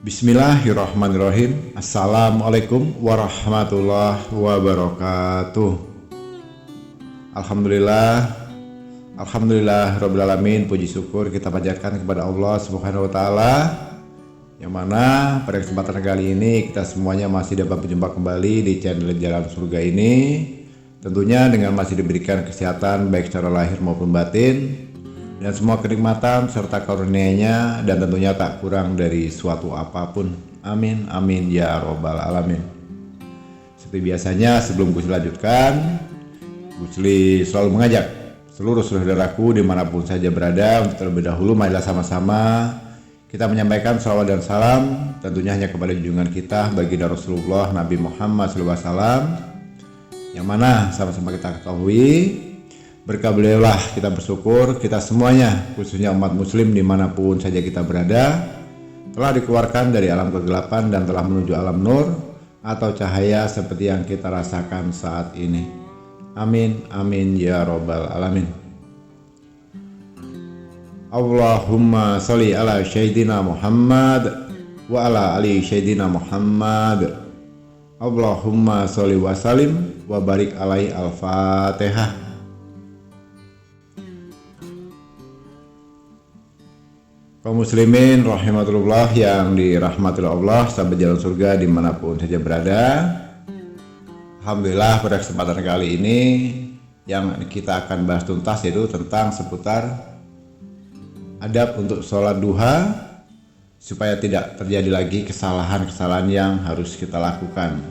Bismillahirrahmanirrahim. Assalamualaikum warahmatullahi wabarakatuh. Alhamdulillah Rabbil Alamin. Puji syukur kita panjatkan kepada Allah Subhanahu wa Ta'ala, yang mana pada kesempatan kali ini kita semuanya masih dapat berjumpa kembali di channel Jalan Surga ini, tentunya dengan masih diberikan kesehatan baik secara lahir maupun batin, dan semua kenikmatan serta karunia-Nya, dan tentunya tak kurang dari suatu apapun. Amin amin ya robbal alamin. Seperti biasanya, sebelum Gusli lanjutkan, Gusli selalu mengajak seluruh saudaraku dimanapun saja berada untuk terlebih dahulu marilah sama-sama kita menyampaikan salawat dan salam tentunya hanya kepada junjungan kita baginda Rasulullah Nabi Muhammad SAW, yang mana sama-sama kita ketahui berkah beliaulah kita bersyukur kita semuanya, khususnya umat muslim dimanapun saja kita berada, telah dikeluarkan dari alam kegelapan dan telah menuju alam nur atau cahaya seperti yang kita rasakan saat ini. Amin amin ya robbal alamin. Allahumma sholli ala sayyidina Muhammad wa ala ali sayyidina Muhammad. Allahumma sholli wa salim wa barik alaihi. Al-Fatihah. Kaum muslimin rahimatullah yang dirahmati Allah, sahabat jalan surga dimanapun saja berada. Alhamdulillah pada kesempatan kali ini yang kita akan bahas tuntas yaitu tentang seputar adab untuk sholat duha supaya tidak terjadi lagi kesalahan-kesalahan yang harus kita lakukan.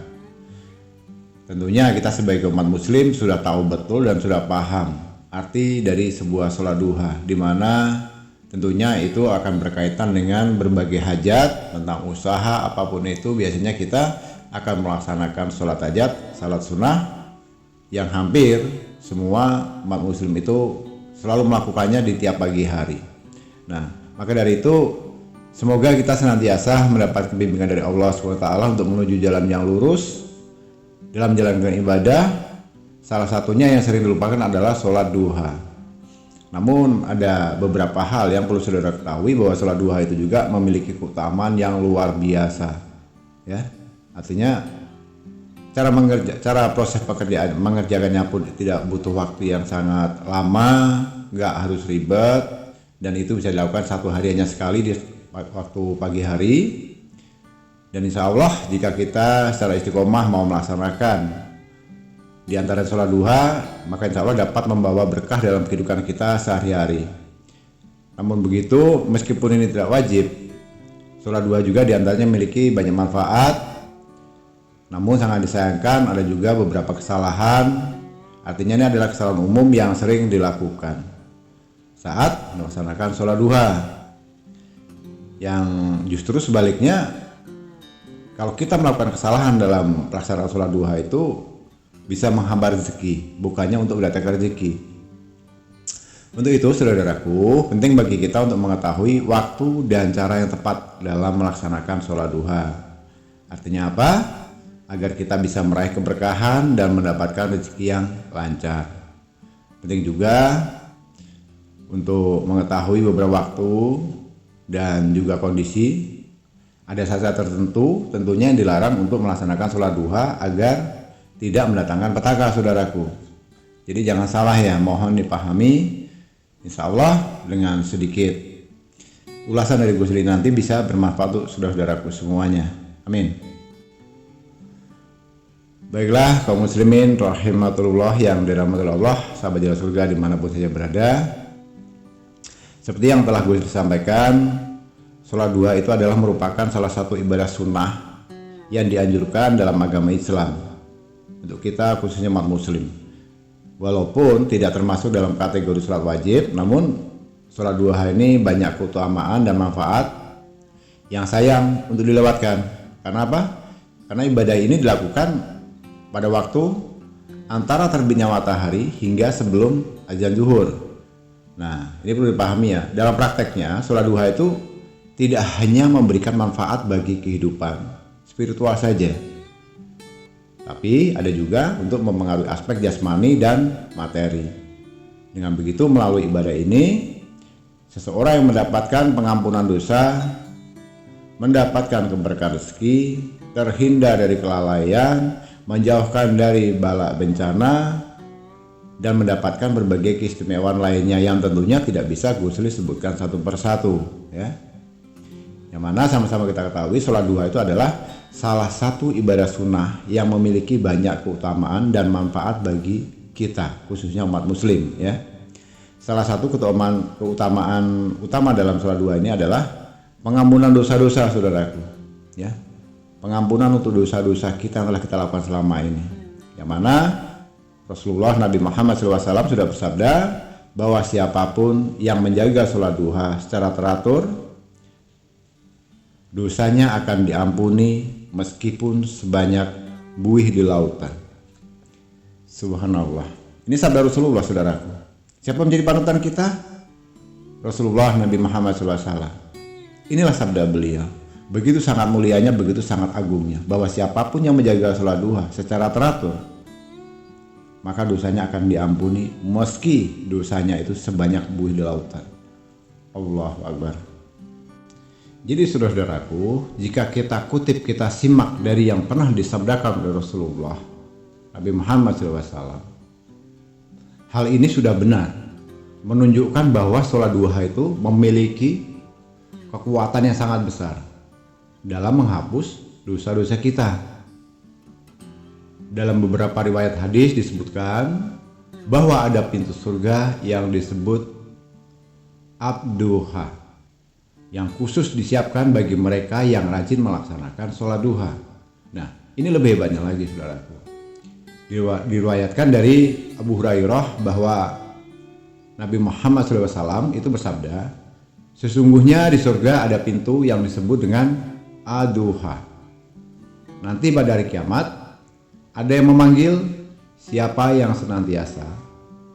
Tentunya kita sebagai umat muslim sudah tahu betul dan sudah paham arti dari sebuah sholat duha, di mana tentunya itu akan berkaitan dengan berbagai hajat, tentang usaha apapun itu. Biasanya kita akan melaksanakan sholat hajat, sholat sunnah yang hampir semua umat muslim itu selalu melakukannya di tiap pagi hari. Nah, maka dari itu semoga kita senantiasa mendapat bimbingan dari Allah SWT untuk menuju jalan yang lurus dalam menjalankan ibadah. Salah satunya yang sering dilupakan adalah sholat duha. Namun ada beberapa hal yang perlu saudara ketahui bahwa sholat duha itu juga memiliki keutamaan yang luar biasa, ya. Artinya cara proses pekerjaan mengerjakannya pun tidak butuh waktu yang sangat lama, nggak harus ribet, dan itu bisa dilakukan satu hari hanya sekali di waktu pagi hari. Dan insya Allah jika kita secara istiqomah mau melaksanakan di antara sholat duha, maka insya Allah dapat membawa berkah dalam kehidupan kita sehari-hari. Namun begitu, meskipun ini tidak wajib, sholat duha juga diantaranya memiliki banyak manfaat. Namun sangat disayangkan ada juga beberapa kesalahan. Artinya ini adalah kesalahan umum yang sering dilakukan saat melaksanakan sholat duha. Yang justru sebaliknya, kalau kita melakukan kesalahan dalam pelaksanaan sholat duha itu bisa menghambat rezeki, bukannya untuk mendatangkan rezeki. Untuk itu, saudaraku, penting bagi kita untuk mengetahui waktu dan cara yang tepat dalam melaksanakan sholat duha. Artinya apa? Agar kita bisa meraih keberkahan dan mendapatkan rezeki yang lancar. Penting juga untuk mengetahui beberapa waktu dan juga kondisi. Ada saat-saat tertentu tentunya yang dilarang untuk melaksanakan sholat duha agar tidak mendatangkan petaka, saudaraku. Jadi jangan salah ya, mohon dipahami. Insya Allah dengan sedikit ulasan dari Gusli nanti bisa bermanfaat untuk saudara-saudaraku semuanya. Amin. Baiklah kaum muslimin rahimatullah yang dirahmati Allah, sahabat jalan surga dimanapun saja berada. Seperti yang telah Gusli sampaikan, sholat duha itu adalah merupakan salah satu ibadah sunnah yang dianjurkan dalam agama Islam untuk kita khususnya umat muslim. Walaupun tidak termasuk dalam kategori sholat wajib, namun sholat duha ini banyak keutamaan dan manfaat yang sayang untuk dilewatkan. Karena apa? Karena ibadah ini dilakukan pada waktu antara terbitnya matahari hingga sebelum azan zuhur. Nah, ini perlu dipahami ya. Dalam prakteknya, sholat duha itu tidak hanya memberikan manfaat bagi kehidupan spiritual saja, tapi ada juga untuk mempengaruhi aspek jasmani dan materi. Dengan begitu, melalui ibadah ini, seseorang yang mendapatkan pengampunan dosa, mendapatkan keberkahan rezeki, terhindar dari kelalaian, menjauhkan dari bala bencana, dan mendapatkan berbagai keistimewaan lainnya yang tentunya tidak bisa Gus Lis sebutkan satu persatu ya. Yang mana sama-sama kita ketahui sholat duha itu adalah salah satu ibadah sunnah yang memiliki banyak keutamaan dan manfaat bagi kita, khususnya umat muslim ya. Salah satu keutamaan utama dalam sholat duha ini adalah pengampunan dosa-dosa, saudaraku ya. Pengampunan untuk dosa-dosa kita yang telah kita lakukan selama ini, yang mana Rasulullah Nabi Muhammad SAW sudah bersabda bahwa siapapun yang menjaga sholat duha secara teratur, dosanya akan diampuni meskipun sebanyak buih di lautan. Subhanallah. Ini sabda Rasulullah, saudaraku. Siapa menjadi panutan kita? Rasulullah Nabi Muhammad SAW. Inilah sabda beliau. Begitu sangat mulianya, begitu sangat agungnya, bahwa siapapun yang menjaga sholat duha secara teratur, maka dosanya akan diampuni meski dosanya itu sebanyak buih di lautan. Allahu Akbar. Jadi saudara-saudaraku, jika kita kutip, kita simak dari yang pernah disabdakan oleh Rasulullah Nabi Muhammad SAW, hal ini sudah benar, menunjukkan bahwa sholat duha itu memiliki kekuatan yang sangat besar dalam menghapus dosa-dosa kita. Dalam beberapa riwayat hadis disebutkan bahwa ada pintu surga yang disebut Abduha, yang khusus disiapkan bagi mereka yang rajin melaksanakan sholat duha. Nah, ini lebih hebatnya lagi, saudaraku. Diriwayatkan dari Abu Hurairah bahwa Nabi Muhammad SAW itu bersabda, sesungguhnya di surga ada pintu yang disebut dengan Ad-Duha. Nanti pada hari kiamat ada yang memanggil siapa yang senantiasa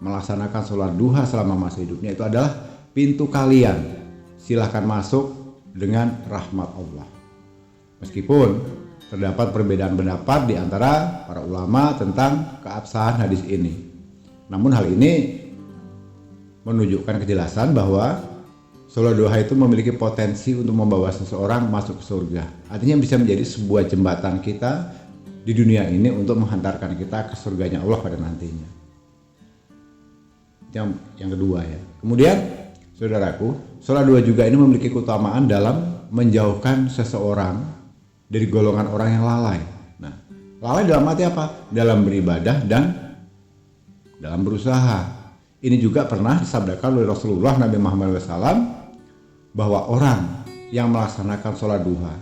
melaksanakan sholat duha selama masa hidupnya, itu adalah pintu kalian, silahkan masuk dengan rahmat Allah. Meskipun terdapat perbedaan pendapat di antara para ulama tentang keabsahan hadis ini, namun hal ini menunjukkan kejelasan bahwa sholat duha itu memiliki potensi untuk membawa seseorang masuk ke surga. Artinya bisa menjadi sebuah jembatan kita di dunia ini untuk menghantarkan kita ke surganya Allah pada nantinya. Yang kedua ya. Kemudian saudaraku, sholat duha juga ini memiliki keutamaan dalam menjauhkan seseorang dari golongan orang yang lalai. Nah, lalai dalam arti apa? Dalam beribadah dan dalam berusaha. Ini juga pernah disabdakan oleh Rasulullah Nabi Muhammad SAW bahwa orang yang melaksanakan sholat duha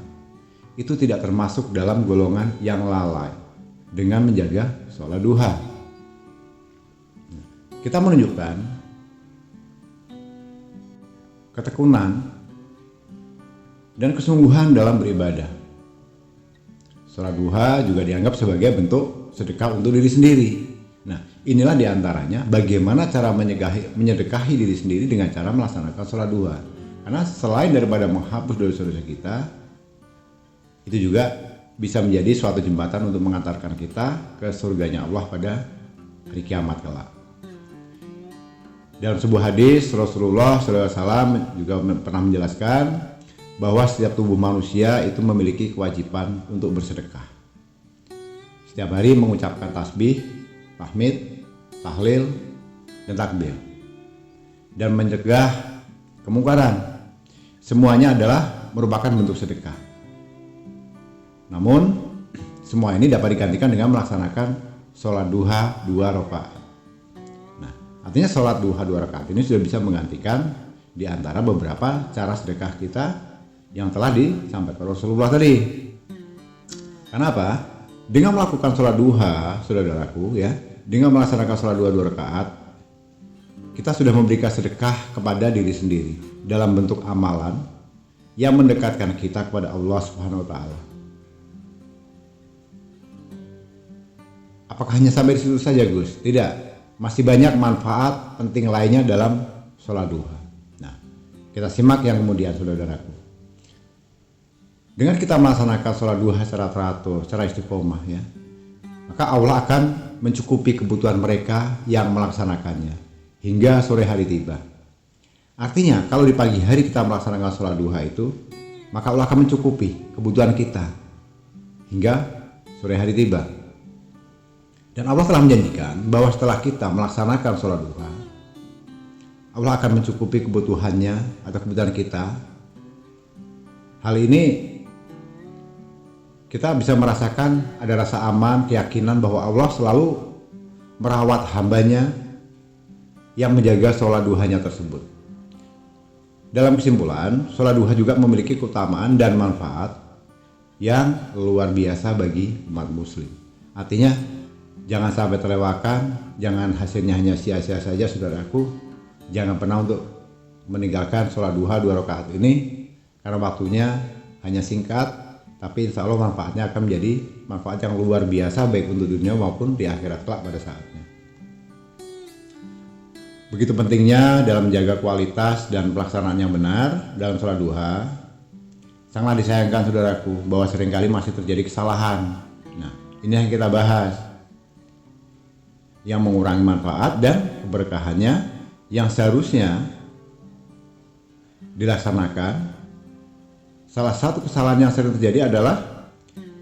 itu tidak termasuk dalam golongan yang lalai dengan menjaga sholat duha. Kita menunjukkan ketekunan dan kesungguhan dalam beribadah. Sholat duha juga dianggap sebagai bentuk sedekah untuk diri sendiri. Nah, inilah diantaranya bagaimana cara menyedekahi diri sendiri dengan cara melaksanakan sholat duha. Karena selain daripada menghapus dosa-dosa kita, itu juga bisa menjadi suatu jembatan untuk mengantarkan kita ke surganya Allah pada hari kiamat kelak. Dalam sebuah hadis Rasulullah SAW juga pernah menjelaskan bahwa setiap tubuh manusia itu memiliki kewajiban untuk bersedekah. Setiap hari mengucapkan tasbih, tahmid, tahlil, dan takbir, dan mencegah kemungkaran. Semuanya adalah merupakan bentuk sedekah. Namun semua ini dapat digantikan dengan melaksanakan sholat duha 2 rakaat. Nah, artinya sholat duha 2 rakaat ini sudah bisa menggantikan di antara beberapa cara sedekah kita yang telah disampaikan Rasulullah tadi. Kenapa? Dengan melakukan sholat duha, saudaraku ya, dengan melaksanakan sholat duha 2 rakaat, kita sudah memberikan sedekah kepada diri sendiri dalam bentuk amalan yang mendekatkan kita kepada Allah Subhanahu wa taala. Apakah hanya sampai di situ saja, Gus? Tidak. Masih banyak manfaat penting lainnya dalam sholat duha. Nah, kita simak yang kemudian, saudaraku. Dengan kita melaksanakan sholat duha secara teratur, secara istiqomah ya, maka Allah akan mencukupi kebutuhan mereka yang melaksanakannya hingga sore hari tiba. Artinya kalau di pagi hari kita melaksanakan sholat duha itu, maka Allah akan mencukupi kebutuhan kita hingga sore hari tiba. Dan Allah telah menjanjikan bahwa setelah kita melaksanakan sholat duha, Allah akan mencukupi kebutuhannya atau kebutuhan kita. Hal ini kita bisa merasakan ada rasa aman, keyakinan bahwa Allah selalu merawat hambanya yang menjaga sholat duhanya tersebut. Dalam kesimpulan, sholat duha juga memiliki keutamaan dan manfaat yang luar biasa bagi umat muslim. Artinya, jangan sampai terlewatkan, jangan hasilnya hanya sia-sia saja, saudaraku. Jangan pernah untuk meninggalkan sholat duha 2 rakaat ini, karena waktunya hanya singkat, tapi insya Allah manfaatnya akan menjadi manfaat yang luar biasa baik untuk dunia maupun di akhirat kelak pada saatnya. Begitu pentingnya dalam menjaga kualitas dan pelaksanaan yang benar dalam sholat duha. Sangat disayangkan saudaraku bahwa seringkali masih terjadi kesalahan. Nah, ini yang kita bahas, yang mengurangi manfaat dan keberkahannya yang seharusnya dilaksanakan. Salah satu kesalahan yang sering terjadi adalah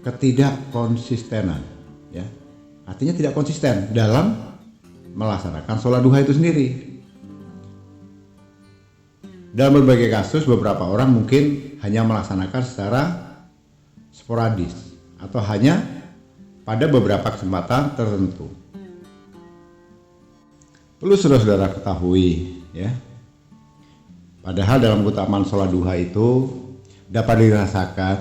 ketidakkonsistenan, ya. Artinya tidak konsisten dalam melaksanakan sholat duha itu sendiri. Dalam berbagai kasus, beberapa orang mungkin hanya melaksanakan secara sporadis atau hanya pada beberapa kesempatan tertentu. Perlu saudara-saudara ketahui, ya. Padahal dalam keutamaan sholat duha itu dapat dirasakan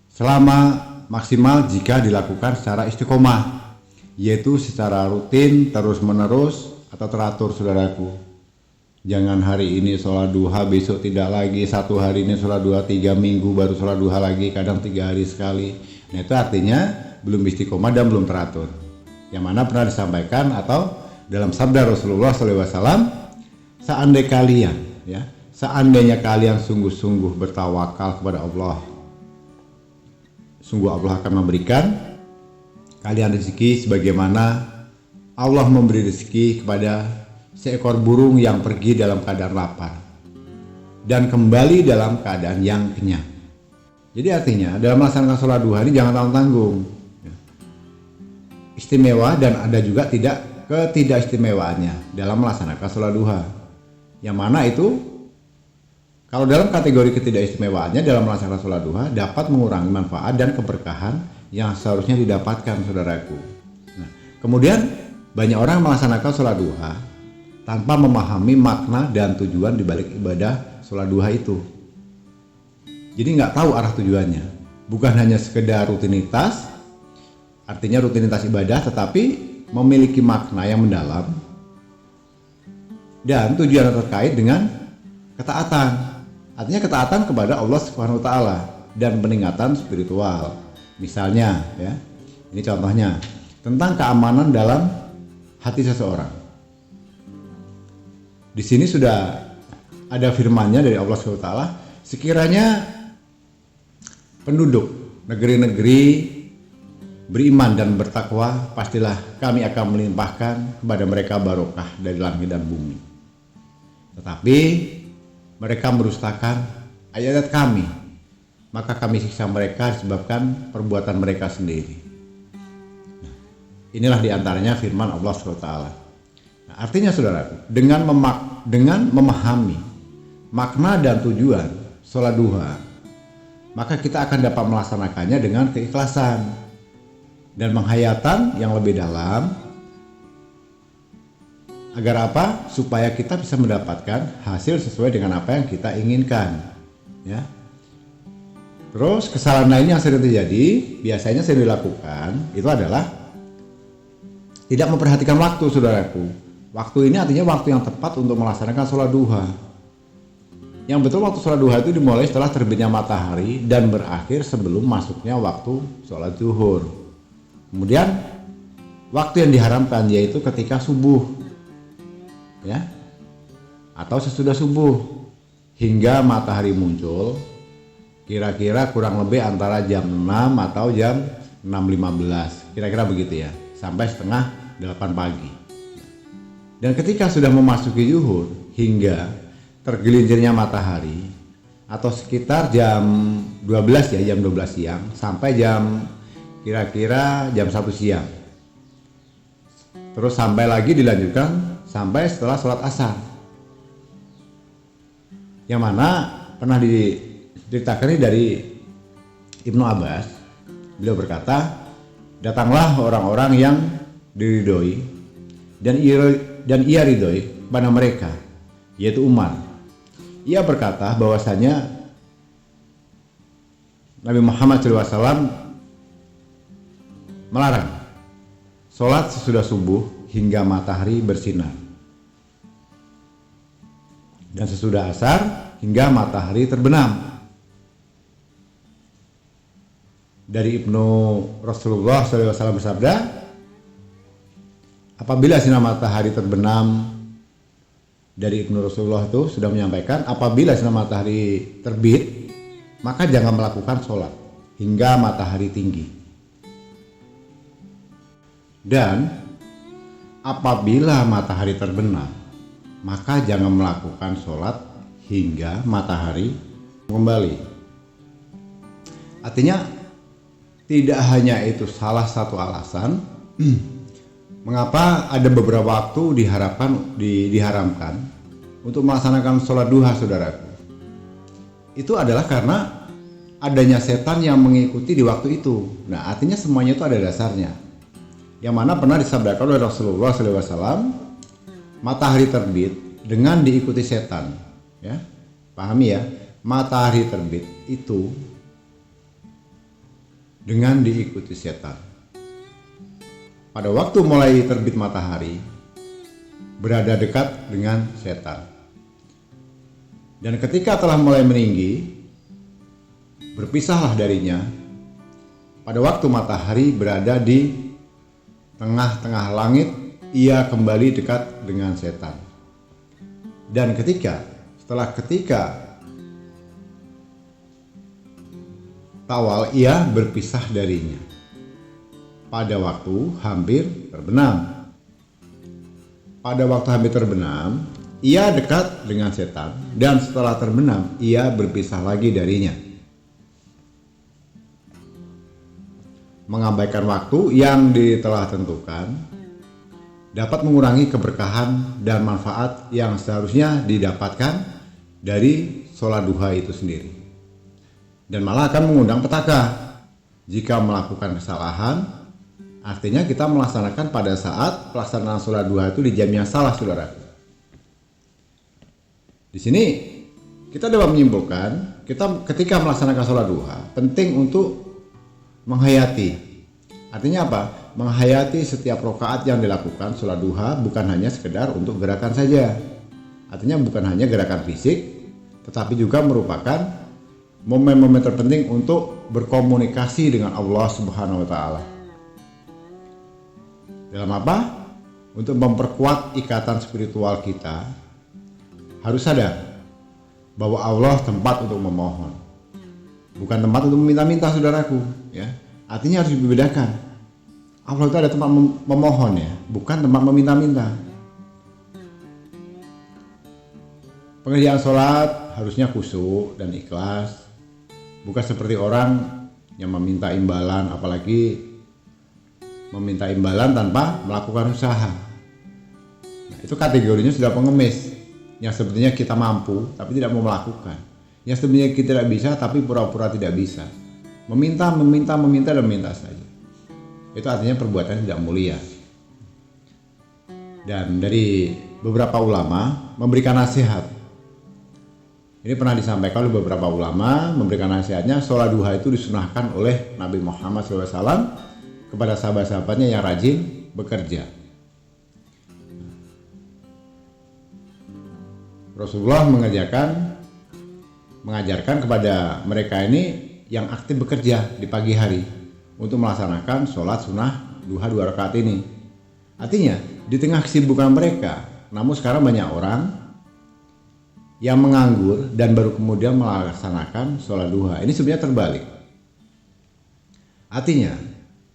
selama maksimal jika dilakukan secara istiqomah, yaitu secara rutin, terus-menerus atau teratur, saudaraku. Jangan hari ini sholat duha, besok tidak lagi, 1 hari ini sholat duha, 3 minggu baru sholat duha lagi, kadang 3 hari sekali. Nah, itu artinya belum istiqomah dan belum teratur. Yang mana pernah disampaikan atau dalam sabda Rasulullah SAW, seandainya kalian sungguh-sungguh bertawakal kepada Allah, sungguh Allah akan memberikan kalian rezeki sebagaimana Allah memberi rezeki kepada seekor burung yang pergi dalam keadaan lapar dan kembali dalam keadaan yang kenyang. Jadi artinya dalam melaksanakan sholat duha ini jangan tanggung-tanggung, istimewa dan ada juga ketidakistimewaannya dalam melaksanakan sholat duha. Yang mana itu kalau dalam kategori ketidakistimewaannya dalam melaksanakan sholat duha dapat mengurangi manfaat dan keberkahan yang seharusnya didapatkan, saudaraku. Nah, kemudian banyak orang melaksanakan sholat duha tanpa memahami makna dan tujuan dibalik ibadah sholat duha itu. Jadi nggak tahu arah tujuannya. Bukan hanya sekedar rutinitas, artinya rutinitas ibadah, tetapi memiliki makna yang mendalam dan tujuan terkait dengan ketaatan. Artinya ketaatan kepada Allah Subhanahu wa taala dan peningkatan spiritual. Misalnya ya, ini contohnya tentang keamanan dalam hati seseorang. Di sini sudah ada firman-Nya dari Allah Subhanahu wa taala, sekiranya penduduk negeri-negeri beriman dan bertakwa, pastilah kami akan melimpahkan kepada mereka barokah dari langit dan bumi. Tetapi mereka merustakan ayat-ayat kami, maka kami siksa mereka disebabkan perbuatan mereka sendiri. Nah, inilah diantaranya firman Allah SWT. Nah, artinya saudaraku, dengan memahami makna dan tujuan sholat duha, maka kita akan dapat melaksanakannya dengan keikhlasan dan penghayatan yang lebih dalam. Agar apa? Supaya kita bisa mendapatkan hasil sesuai dengan apa yang kita inginkan, ya. Terus kesalahan lainnya yang sering terjadi, biasanya sering dilakukan, itu adalah tidak memperhatikan waktu, saudaraku. Waktu ini artinya waktu yang tepat untuk melaksanakan sholat duha. Yang betul waktu sholat duha itu dimulai setelah terbitnya matahari dan berakhir sebelum masuknya waktu sholat zuhur. Kemudian waktu yang diharamkan yaitu ketika subuh. ya, atau sesudah subuh hingga matahari muncul, kira-kira kurang lebih antara jam 6 atau jam 6.15, kira-kira begitu ya, sampai setengah 8 pagi. Dan ketika sudah memasuki zuhur hingga tergelincirnya matahari, atau sekitar jam 12 ya, jam 12 siang sampai kira-kira jam 1 siang. Terus sampai lagi dilanjutkan sampai setelah sholat asar. Yang mana pernah diceritakan ini dari Ibnu Abbas, beliau berkata, datanglah orang-orang yang diridhoi dan ia ridhoi pada mereka, yaitu Umar. Ia berkata bahwasanya Nabi Muhammad SAW melarang sholat sesudah subuh hingga matahari bersinar, dan sesudah asar hingga matahari terbenam. Dari Ibnu Rasulullah SAW bersabda, apabila sinar matahari terbenam, dari Ibnu Rasulullah itu sudah menyampaikan, apabila sinar matahari terbit, maka jangan melakukan sholat hingga matahari tinggi. Dan apabila matahari terbenam, maka jangan melakukan sholat hingga matahari kembali. Artinya tidak hanya itu salah satu alasan mengapa ada beberapa waktu diharamkan untuk melaksanakan sholat duha, saudaraku. Itu adalah karena adanya setan yang mengikuti di waktu itu. Nah, artinya semuanya itu ada dasarnya. Yang mana pernah disabdakan oleh Rasulullah SAW, matahari terbit dengan diikuti setan. Ya, pahami ya, matahari terbit itu dengan diikuti setan. Pada waktu mulai terbit matahari, berada dekat dengan setan. Dan ketika telah mulai meninggi, berpisahlah darinya. Pada waktu matahari berada di tengah-tengah langit, ia kembali dekat dengan setan. Dan setelah tawal, ia berpisah darinya pada waktu hampir terbenam. Pada waktu hampir terbenam, ia dekat dengan setan, dan setelah terbenam, ia berpisah lagi darinya. Mengabaikan waktu yang telah tentukan dapat mengurangi keberkahan dan manfaat yang seharusnya didapatkan dari sholat duha itu sendiri, dan malah akan mengundang petaka jika melakukan kesalahan. Artinya kita melaksanakan pada saat pelaksanaan sholat duha itu di jam yang salah, saudara. Di sini kita dapat menyimpulkan, kita ketika melaksanakan sholat duha penting untuk menghayati. Artinya apa? Menghayati setiap rakaat yang dilakukan sholat duha bukan hanya sekedar untuk gerakan saja. Artinya bukan hanya gerakan fisik, tetapi juga merupakan momen-momen terpenting untuk berkomunikasi dengan Allah Subhanahu wa Ta'ala. Dalam apa? Untuk memperkuat ikatan spiritual kita, harus sadar bahwa Allah tempat untuk memohon, bukan tempat untuk meminta-minta, saudaraku. Ya, artinya harus dibedakan. Allah itu ada tempat memohon, ya, bukan tempat meminta-minta. Pengerjaan sholat harusnya khusyuk dan ikhlas, bukan seperti orang yang meminta imbalan, apalagi meminta imbalan tanpa melakukan usaha. Nah, itu kategorinya sudah pengemis, yang sebenarnya kita mampu tapi tidak mau melakukan, yang sebenarnya kita tidak bisa tapi pura-pura tidak bisa, meminta dan meminta saja. Itu artinya perbuatan tidak mulia. Dan dari beberapa ulama memberikan nasihat. Ini pernah disampaikan oleh beberapa ulama, memberikan nasihatnya, sholat duha itu disunahkan oleh Nabi Muhammad SAW kepada sahabat-sahabatnya yang rajin bekerja. Rasulullah mengajarkan kepada mereka ini yang aktif bekerja di pagi hari untuk melaksanakan sholat sunnah duha 2 rakaat ini. Artinya di tengah kesibukan mereka Namun sekarang banyak orang yang menganggur dan baru kemudian melaksanakan sholat duha. Ini sebenarnya terbalik. Artinya,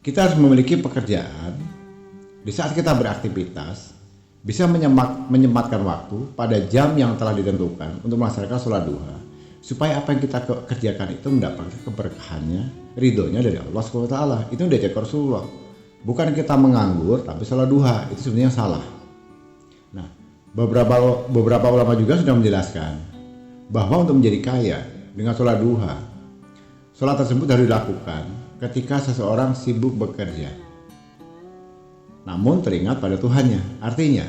kita harus memiliki pekerjaan di saat kita beraktivitas, bisa menyempatkan waktu pada jam yang telah ditentukan untuk melaksanakan sholat duha, supaya apa yang kita kerjakan itu mendapatkan keberkahannya, ridhonya dari Allah SWT. Itu udah diajar Rasulullah. Bukan kita menganggur tapi sholat duha, itu sebenarnya salah. Nah, beberapa ulama juga sudah menjelaskan bahwa untuk menjadi kaya dengan sholat duha, sholat tersebut harus dilakukan ketika seseorang sibuk bekerja, namun teringat pada Tuhannya. Artinya,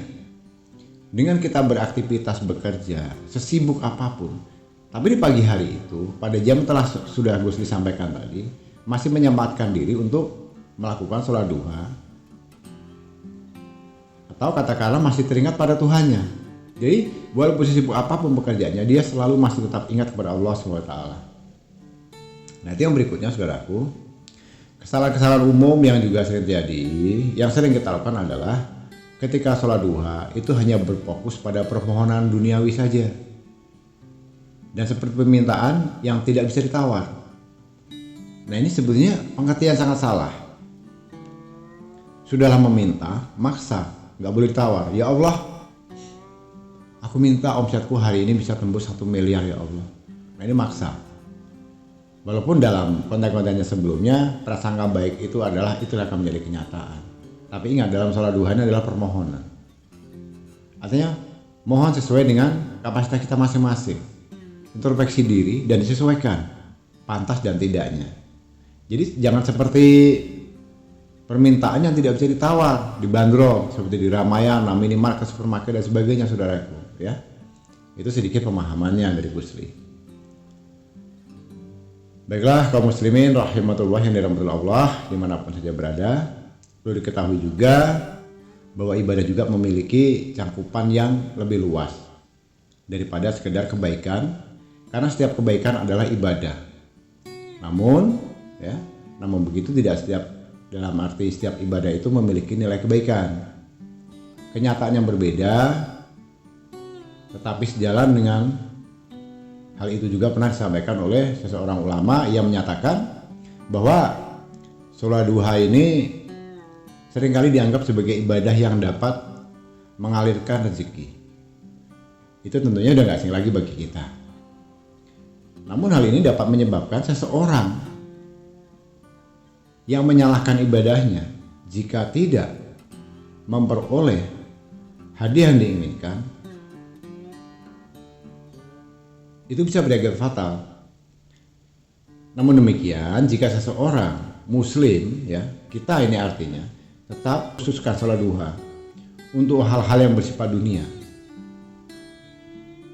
dengan kita beraktivitas bekerja sesibuk apapun, tapi di pagi hari itu, pada jam telah sudah Gus disampaikan tadi, masih menyempatkan diri untuk melakukan sholat duha, atau katakanlah masih teringat pada Tuhannya. Jadi walaupun sibuk apapun pekerjaannya, dia selalu masih tetap ingat kepada Allah SWT. Nah, itu yang berikutnya, saudaraku. Kesalahan-kesalahan umum yang juga sering terjadi, yang sering kita lakukan adalah ketika sholat duha itu hanya berfokus pada permohonan duniawi saja, dan seperti permintaan yang tidak bisa ditawar. Nah, ini sebetulnya pengertian sangat salah. Sudahlah meminta, maksa, nggak boleh ditawar. Ya Allah, aku minta omsetku hari ini bisa tembus 1 miliar ya Allah. Nah, ini maksa. Walaupun dalam konten-kontennya sebelumnya, prasangka baik itu akan menjadi kenyataan. Tapi ingat, dalam sholat duha ini adalah permohonan. Artinya, mohon sesuai dengan kapasitas kita masing-masing. Introspeksi diri dan disesuaikan pantas dan tidaknya. Jadi jangan seperti permintaan yang tidak bisa ditawar, dibanderol seperti di Ramayana, minimarket, supermarket dan sebagainya, saudaraku, ya. Itu sedikit pemahamannya dari Gusli. Baiklah kaum muslimin rahimatullah yang dirahmati Allah dimanapun saja berada, perlu diketahui juga bahwa ibadah juga memiliki cangkupan yang lebih luas daripada sekedar kebaikan, karena setiap kebaikan adalah ibadah. Namun begitu tidak dalam arti setiap ibadah itu memiliki nilai kebaikan. Kenyataan yang berbeda, tetapi sejalan dengan hal itu juga pernah disampaikan oleh seseorang ulama yang menyatakan bahwa sholat duha ini seringkali dianggap sebagai ibadah yang dapat mengalirkan rezeki. Itu tentunya udah gak asing lagi bagi kita. Namun hal ini dapat menyebabkan seseorang yang menyalahkan ibadahnya jika tidak memperoleh hadiah yang diinginkan, itu bisa berakibat fatal. Namun demikian, jika seseorang muslim, ya, kita ini artinya tetap khususkan sholat duha untuk hal-hal yang bersifat dunia,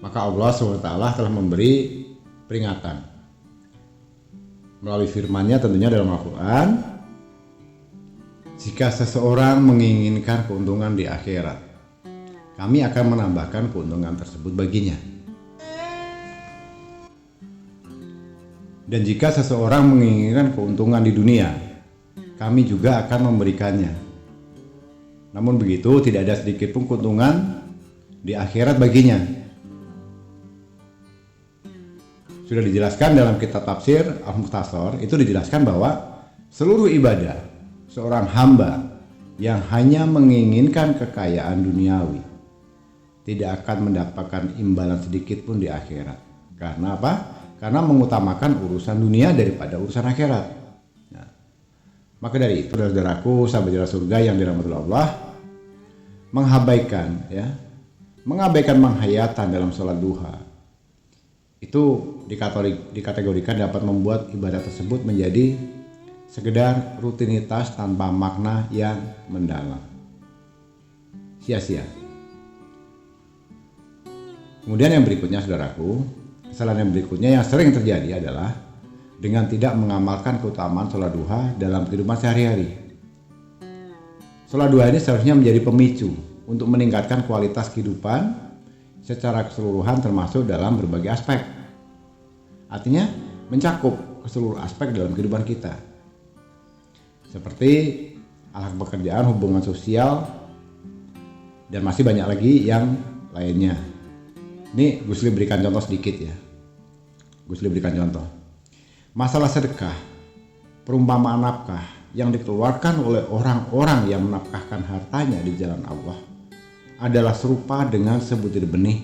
maka Allah SWT telah memberi peringatan melalui firman-Nya tentunya dalam Al-Quran, jika seseorang menginginkan keuntungan di akhirat, kami akan menambahkan keuntungan tersebut baginya. Dan jika seseorang menginginkan keuntungan di dunia, kami juga akan memberikannya. Namun begitu, tidak ada sedikit pun keuntungan di akhirat baginya. Sudah dijelaskan dalam kitab tafsir Al-Mukhtasar, itu dijelaskan bahwa seluruh ibadah seorang hamba yang hanya menginginkan kekayaan duniawi tidak akan mendapatkan imbalan sedikit pun di akhirat. Karena apa? Karena mengutamakan urusan dunia daripada urusan akhirat. Nah, maka dari itu, saudaraku, sahabat jalan surga yang dirahmati Allah, mengabaikan menghayatan dalam sholat duha itu dikategorikan dapat membuat ibadah tersebut menjadi sekedar rutinitas tanpa makna yang mendalam, sia-sia. Kemudian yang berikutnya, saudaraku, kesalahan yang berikutnya yang sering terjadi adalah dengan tidak mengamalkan keutamaan sholat duha dalam kehidupan sehari-hari. Sholat duha ini seharusnya menjadi pemicu untuk meningkatkan kualitas kehidupan secara keseluruhan, termasuk dalam berbagai aspek. Artinya mencakup keseluruhan aspek dalam kehidupan kita, seperti alat pekerjaan, hubungan sosial, Dan masih banyak lagi yang lainnya. Ini Gusli berikan contoh sedikit ya. Gusli berikan contoh. Masalah sedekah, perumpamaan nafkah yang dikeluarkan oleh orang-orang yang menafkahkan hartanya di jalan Allah adalah serupa dengan sebutir benih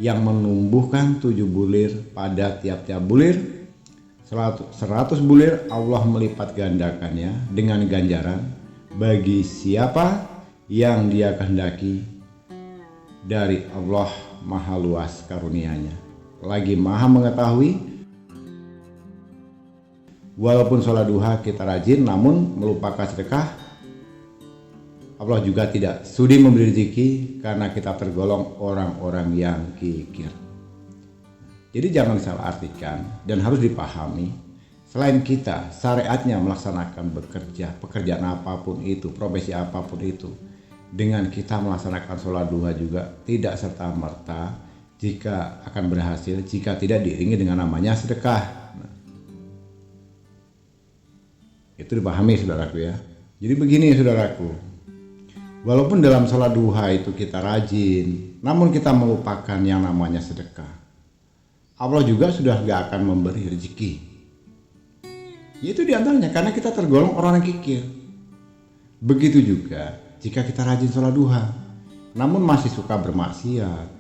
yang menumbuhkan 7 bulir. Pada tiap-tiap bulir 100 bulir Allah melipat gandakannya dengan ganjaran bagi siapa yang Dia kehendaki. Dari Allah maha luas karunia-Nya, lagi maha mengetahui. Walaupun sholat duha kita rajin namun melupakan sedekah, Allah juga tidak sudi memberi rezeki karena kita tergolong orang-orang yang kikir. Jadi jangan salah artikan dan harus dipahami, selain kita syariatnya melaksanakan pekerjaan apapun itu, profesi apapun itu, dengan kita melaksanakan sholat duha juga tidak serta-merta jika akan berhasil jika tidak diiringi dengan namanya sedekah. Itu dipahami saudaraku ya. Jadi begini saudaraku, walaupun dalam sholat duha itu kita rajin, namun kita melupakan yang namanya sedekah, Allah juga sudah gak akan memberi rezeki. Itu diantaranya karena kita tergolong orang yang kikir. Begitu juga jika kita rajin sholat duha, namun masih suka bermaksiat,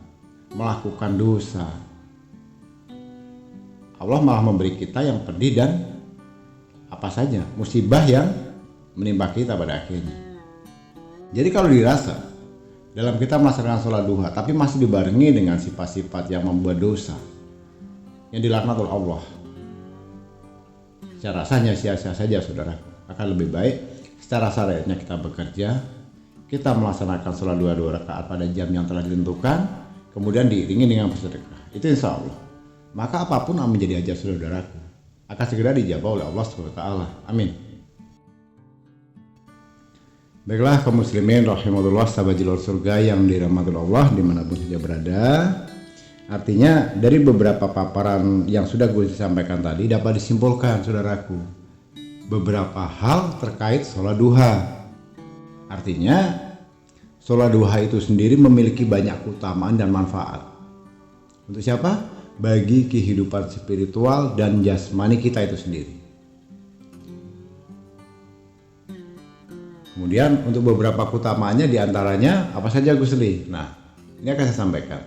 melakukan dosa, Allah malah memberi kita yang pedih dan apa saja musibah yang menimpa kita pada akhirnya. Jadi kalau dirasa dalam kita melaksanakan sholat duha tapi masih dibarengi dengan sifat-sifat yang membuat dosa yang dilaknat oleh Allah, secara rasanya sia-sia saja saudara. Akan lebih baik secara syariatnya kita bekerja, kita melaksanakan sholat 2 rakaat pada jam yang telah ditentukan, kemudian diiringi dengan bersedekah. Itu insya Allah, maka apapun yang menjadi hajat saudaraku akan segera dijawab oleh Allah SWT. Amin. Baiklah kaum muslimin rahimahullah, sahabat jalur surga yang dirahmati Allah dimanapun saja berada. Artinya dari beberapa paparan yang sudah gue sampaikan tadi dapat disimpulkan saudaraku beberapa hal terkait sholat duha. Artinya sholat duha itu sendiri memiliki banyak keutamaan dan manfaat. Untuk siapa? Bagi kehidupan spiritual dan jasmani kita itu sendiri. Kemudian untuk beberapa keutamaannya diantaranya apa saja Gusli? Nah ini akan saya sampaikan.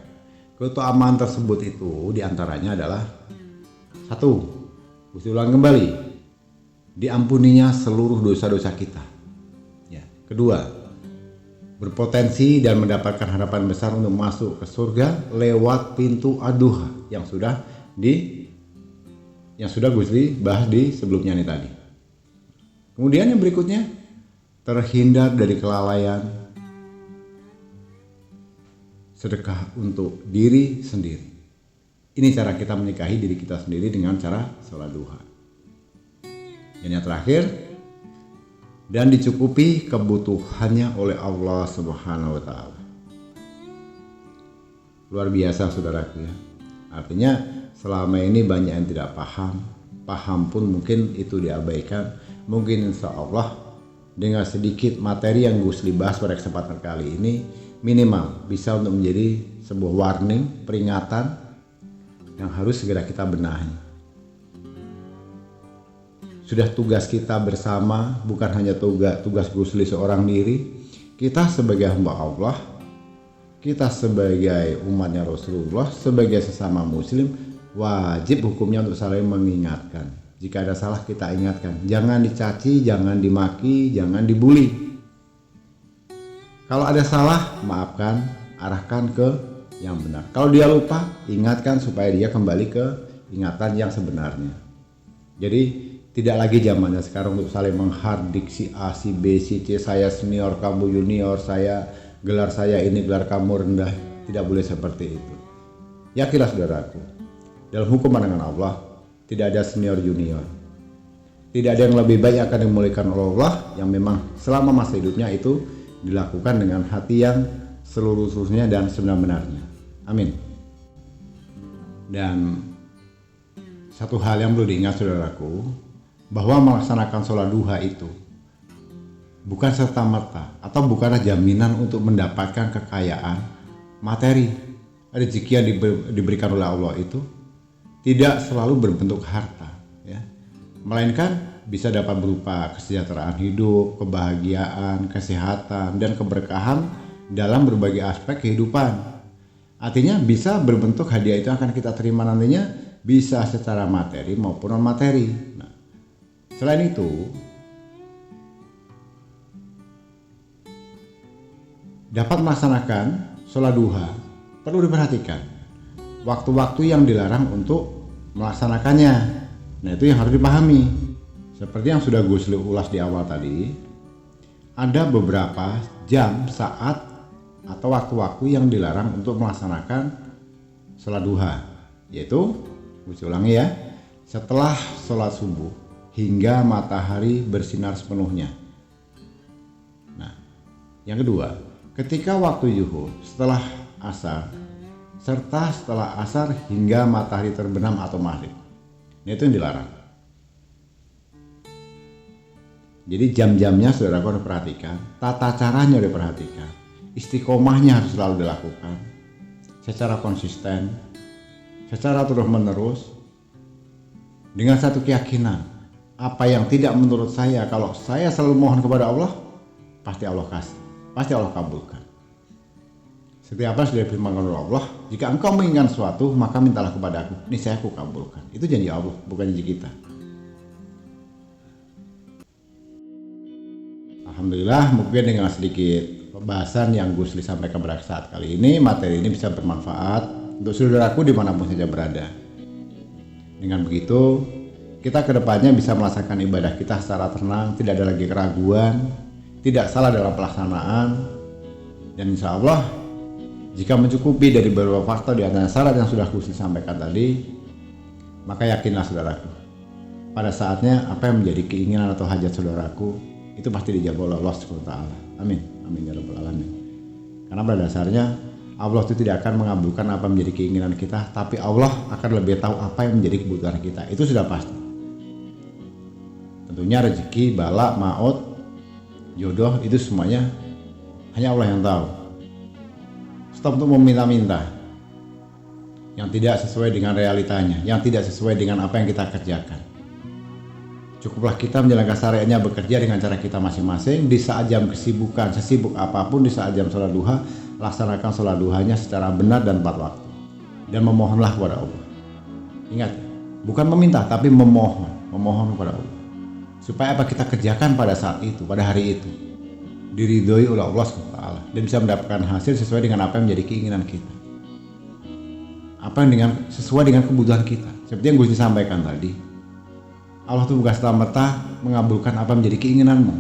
Keutamaan tersebut itu diantaranya adalah 1. Gusli ulang kembali, diampuninya seluruh dosa-dosa kita ya. 2, berpotensi dan mendapatkan harapan besar untuk masuk ke surga lewat pintu ad-duha yang sudah Gusli bahas di sebelumnya nih tadi. Kemudian yang berikutnya, terhindar dari kelalaian, sedekah untuk diri sendiri. Ini cara kita menikahi diri kita sendiri dengan cara sholat duha. Dan yang terakhir, dan dicukupi kebutuhannya oleh Allah Subhanahu wa Ta'ala. Luar biasa saudaraku ya. Artinya selama ini banyak yang tidak paham pun mungkin itu diabaikan. Mungkin insya Allah dengan sedikit materi yang Gusli bahas pada kesempatan kali ini, minimal bisa untuk menjadi sebuah warning, peringatan yang harus segera kita benahi. Sudah tugas kita bersama, bukan hanya tugas Gusli seorang diri. Kita sebagai hamba Allah, kita sebagai umatnya Rasulullah, sebagai sesama muslim, wajib hukumnya untuk saling mengingatkan. Jika ada salah kita ingatkan, jangan dicaci, jangan dimaki, jangan dibully. Kalau ada salah, maafkan, arahkan ke yang benar. Kalau dia lupa, ingatkan supaya dia kembali ke ingatan yang sebenarnya. Jadi tidak lagi zamannya sekarang untuk saling menghardik si A, si B, si C, saya senior, kamu junior, gelar saya ini, gelar kamu rendah. Tidak boleh seperti itu. Yakinlah saudaraku, dalam hukum pandangan Allah tidak ada senior junior. Tidak ada yang lebih baik akan dimuliakan oleh Allah yang memang selama masa hidupnya itu dilakukan dengan hati yang seluruhnya dan sebenar-benarnya. Amin. Dan satu hal yang perlu diingat saudaraku, bahwa melaksanakan sholat duha itu bukan serta-merta atau bukanlah jaminan untuk mendapatkan kekayaan materi. Rezeki yang diberikan oleh Allah itu tidak selalu berbentuk harta, ya, melainkan bisa dapat berupa kesejahteraan hidup, kebahagiaan, kesehatan, dan keberkahan dalam berbagai aspek kehidupan. Artinya bisa berbentuk hadiah itu akan kita terima nantinya bisa secara materi maupun non materi. Nah, selain itu, dapat melaksanakan sholat duha perlu diperhatikan waktu-waktu yang dilarang untuk melaksanakannya. Nah, itu yang harus dipahami. Seperti yang sudah Gus ulas di awal tadi, ada beberapa jam, saat, atau waktu-waktu yang dilarang untuk melaksanakan sholat duha, yaitu, Gus ulangi ya, setelah sholat subuh hingga matahari bersinar sepenuhnya. Nah, yang kedua, ketika waktu zuhur, setelah asar, serta setelah asar hingga matahari terbenam atau maghrib. Ini itu yang dilarang. Jadi jam-jamnya saudara harus perhatikan, tata caranya diperhatikan, istiqomahnya harus selalu dilakukan secara konsisten, secara terus-menerus, dengan satu keyakinan, apa yang tidak menurut saya, kalau saya selalu mohon kepada Allah, pasti Allah kasih, pasti Allah kabulkan. Setiap apa sudah difirmankan oleh Allah, jika engkau menginginkan sesuatu, maka mintalah kepada aku, ini saya aku kabulkan. Itu janji Allah, bukan janji kita. Alhamdulillah, mungkin dengan sedikit pembahasan yang Gus Li sampaikan pada saat kali ini, materi ini bisa bermanfaat untuk saudaraku dimanapun saja berada. Dengan begitu, kita kedepannya bisa melaksanakan ibadah kita secara tenang, tidak ada lagi keraguan, tidak salah dalam pelaksanaan, dan insya Allah, jika mencukupi dari beberapa faktor di antara syarat yang sudah Gus Li sampaikan tadi, maka yakinlah saudaraku, pada saatnya apa yang menjadi keinginan atau hajat saudaraku, itu pasti dijawab oleh Allah SWT. Amin. Amin ya rabbal alamin. Karena pada dasarnya Allah itu tidak akan mengabulkan apa yang menjadi keinginan kita, tapi Allah akan lebih tahu apa yang menjadi kebutuhan kita. Itu sudah pasti. Tentunya rezeki, bala, maut, jodoh itu semuanya hanya Allah yang tahu. Stop untuk meminta-minta yang tidak sesuai dengan realitanya, yang tidak sesuai dengan apa yang kita kerjakan. Cukuplah kita menjalankan syariatnya, bekerja dengan cara kita masing-masing. Di saat jam kesibukan, sesibuk apapun, di saat jam sholat duha, laksanakan sholat duhanya secara benar dan tepat waktu. Dan memohonlah kepada Allah. Ingat, bukan meminta, tapi memohon kepada Allah. Supaya apa kita kerjakan pada saat itu, pada hari itu, diridhoi oleh Allah SWT, dan bisa mendapatkan hasil sesuai dengan apa yang menjadi keinginan kita. Apa yang sesuai dengan kebutuhan kita. Seperti yang Gus disampaikan tadi, Allah itu bukan serta-merta mengabulkan apa yang menjadi keinginanmu,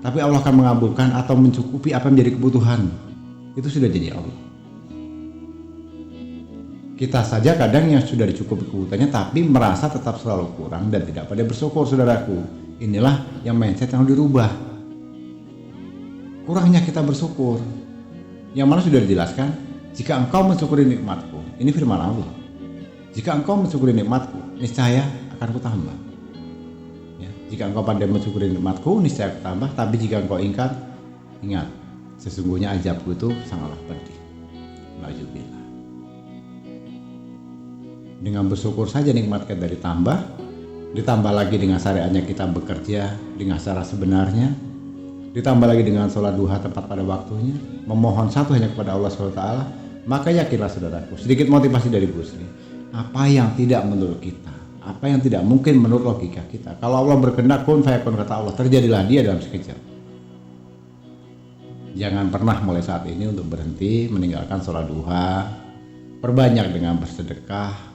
tapi Allah akan mengabulkan atau mencukupi apa yang menjadi kebutuhanmu. Itu sudah janji Allah. Kita saja kadang yang sudah dicukupi kebutuhannya tapi merasa tetap selalu kurang dan tidak pada bersyukur, saudaraku. Inilah yang mindset yang harus dirubah. Kurangnya kita bersyukur, yang mana sudah dijelaskan, jika engkau mensyukuri nikmatku, ini firman Allah, jika engkau mensyukuri nikmatku, niscaya akan kutambah. Ya, jika engkau pandai mensyukuri nikmatku, niscaya kutambah. Tapi jika engkau ingat, sesungguhnya azabku itu sangatlah pedih. Nauzubillah. Dengan bersyukur saja nikmat kita ditambah lagi dengan syariatnya kita bekerja dengan cara sebenarnya, ditambah lagi dengan sholat duha tepat pada waktunya, memohon satu hanya kepada Allah SWT, maka yakinlah saudaraku, sedikit motivasi dari Gus Li, apa yang tidak menurut kita, apa yang tidak mungkin menurut logika kita, kalau Allah berkehendak kun fayakun, kata Allah, terjadilah dia dalam sekejap. Jangan pernah mulai saat ini untuk berhenti meninggalkan sholat duha, perbanyak dengan bersedekah,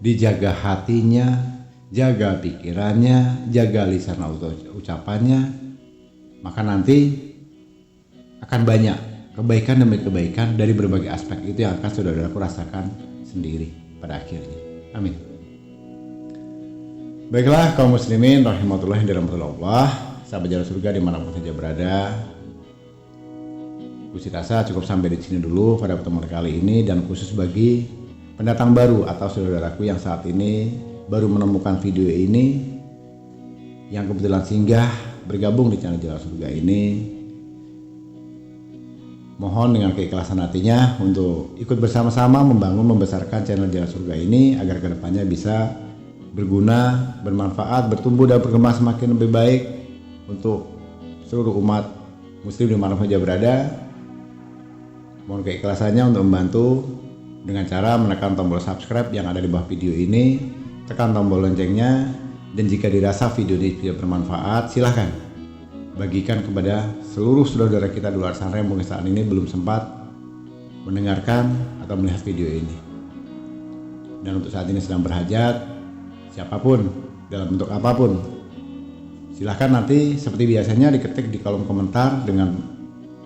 dijaga hatinya, jaga pikirannya, jaga lisan ucapannya, maka nanti akan banyak kebaikan demi kebaikan dari berbagai aspek itu yang akan saudaraku rasakan sendiri pada akhirnya. Amin. Baiklah kaum muslimin rahimahullahi wa sahabat jalan surga dimanapun saja berada, Gusti rasa cukup sampai di sini dulu pada pertemuan kali ini, dan khusus bagi pendatang baru atau saudaraku yang saat ini baru menemukan video ini, yang kebetulan singgah bergabung di channel Jalan Surga ini. Mohon dengan keikhlasan hatinya untuk ikut bersama-sama membangun membesarkan channel Jalan Surga ini agar kedepannya bisa berguna, bermanfaat, bertumbuh dan berkembang semakin lebih baik untuk seluruh umat muslim dimanapun saja berada. Mohon keikhlasannya untuk membantu dengan cara menekan tombol subscribe yang ada di bawah video ini, tekan tombol loncengnya, dan jika dirasa video ini tidak bermanfaat, silahkan bagikan kepada seluruh saudara kita di luar sana yang mungkin saat ini belum sempat mendengarkan atau melihat video ini. Dan untuk saat ini sedang berhajat, siapapun dalam bentuk apapun, silahkan nanti seperti biasanya diketik di kolom komentar dengan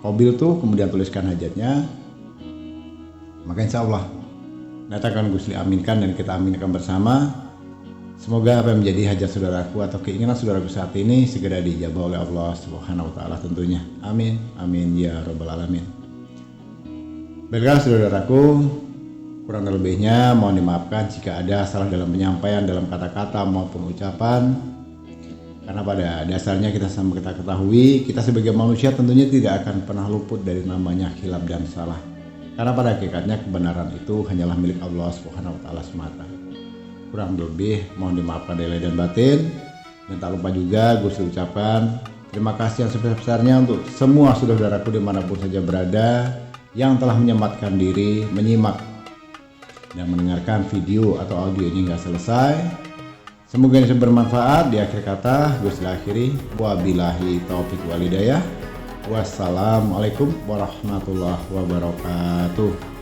mobil tuh, kemudian tuliskan hajatnya. Maka insya Allah nanti akan Gusli aminkan dan kita aminkan bersama. Semoga apa yang menjadi hajat saudaraku atau keinginan saudaraku saat ini segera dijabah oleh Allah Subhanahu wa taala tentunya. Amin. Amin ya rabbal alamin. Baiklah saudaraku, kurang lebihnya mohon dimaafkan jika ada salah dalam penyampaian, dalam kata-kata maupun ucapan. Karena pada dasarnya kita ketahui, kita sebagai manusia tentunya tidak akan pernah luput dari namanya khilaf dan salah. Karena pada hakikatnya kebenaran itu hanyalah milik Allah Subhanahu wa taala semata. Kurang lebih mohon dimaafkan dari lahir dan batin. Dan tak lupa juga Gus ucapkan terima kasih yang sebesar-besarnya untuk semua saudaraku dimanapun saja berada yang telah menyempatkan diri menyimak dan mendengarkan video atau audio ini hingga selesai. Semoga ini bermanfaat. Di akhir kata Gus akhiri wabillahi taufik walhidayah. Wassalamualaikum warahmatullahi wabarakatuh.